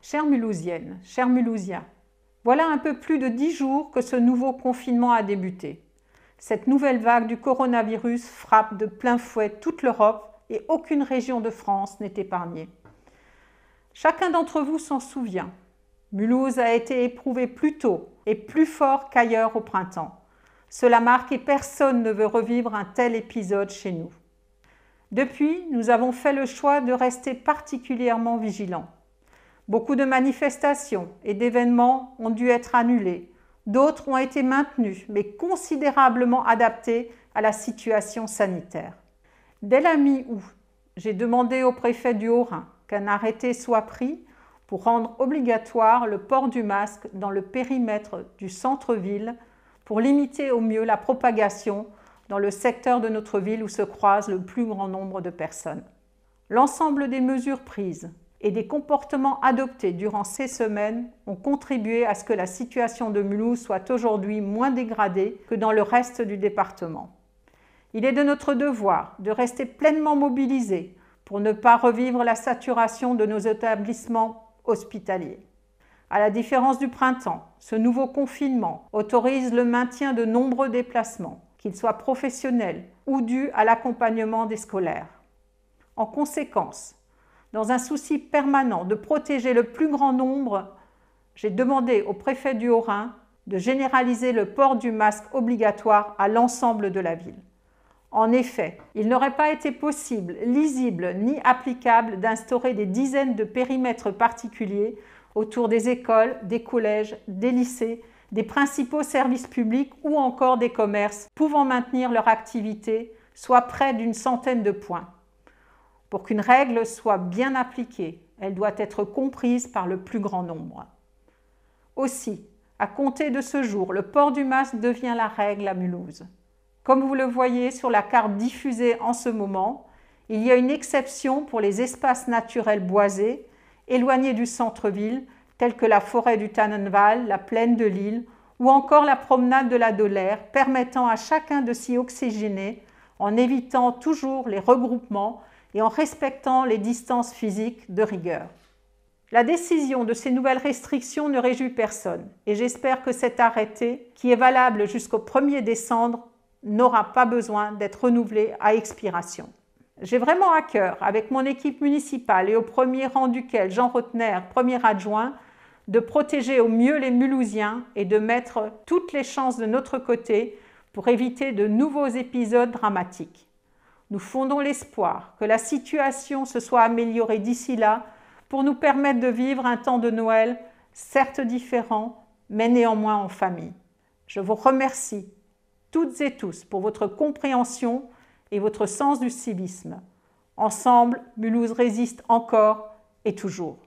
Chères Mulhousiennes, chers Mulhousiens, voilà un peu plus de 10 jours que ce nouveau confinement a débuté. Cette nouvelle vague du coronavirus frappe de plein fouet toute l'Europe et aucune région de France n'est épargnée. Chacun d'entre vous s'en souvient. Mulhouse a été éprouvée plus tôt et plus fort qu'ailleurs au printemps. Cela marque et personne ne veut revivre un tel épisode chez nous. Depuis, nous avons fait le choix de rester particulièrement vigilants. Beaucoup de manifestations et d'événements ont dû être annulés. D'autres ont été maintenus, mais considérablement adaptés à la situation sanitaire. Dès la mi-août, j'ai demandé au préfet du Haut-Rhin qu'un arrêté soit pris pour rendre obligatoire le port du masque dans le périmètre du centre-ville pour limiter au mieux la propagation dans le secteur de notre ville où se croise le plus grand nombre de personnes. L'ensemble des mesures prises et des comportements adoptés durant ces semaines ont contribué à ce que la situation de Mulhouse soit aujourd'hui moins dégradée que dans le reste du département. Il est de notre devoir de rester pleinement mobilisés pour ne pas revivre la saturation de nos établissements hospitaliers. À la différence du printemps, ce nouveau confinement autorise le maintien de nombreux déplacements, qu'ils soient professionnels ou dus à l'accompagnement des scolaires. En conséquence, dans un souci permanent de protéger le plus grand nombre, j'ai demandé au préfet du Haut-Rhin de généraliser le port du masque obligatoire à l'ensemble de la ville. En effet, il n'aurait pas été possible, lisible ni applicable d'instaurer des dizaines de périmètres particuliers autour des écoles, des collèges, des lycées, des principaux services publics ou encore des commerces pouvant maintenir leur activité, soit près d'une centaine de points. Pour qu'une règle soit bien appliquée, elle doit être comprise par le plus grand nombre. Aussi, à compter de ce jour, le port du masque devient la règle à Mulhouse. Comme vous le voyez sur la carte diffusée en ce moment, il y a une exception pour les espaces naturels boisés, éloignés du centre-ville, tels que la forêt du Tannenwald, la plaine de Lille ou encore la promenade de la Dollère, permettant à chacun de s'y oxygéner en évitant toujours les regroupements et en respectant les distances physiques de rigueur. La décision de ces nouvelles restrictions ne réjouit personne et j'espère que cet arrêté, qui est valable jusqu'au 1er décembre, n'aura pas besoin d'être renouvelé à expiration. J'ai vraiment à cœur, avec mon équipe municipale et au premier rang duquel Jean Rotner, premier adjoint, de protéger au mieux les Mulhousiens et de mettre toutes les chances de notre côté pour éviter de nouveaux épisodes dramatiques. Nous fondons l'espoir que la situation se soit améliorée d'ici là pour nous permettre de vivre un temps de Noël, certes différent, mais néanmoins en famille. Je vous remercie toutes et tous pour votre compréhension et votre sens du civisme. Ensemble, Mulhouse résiste encore et toujours.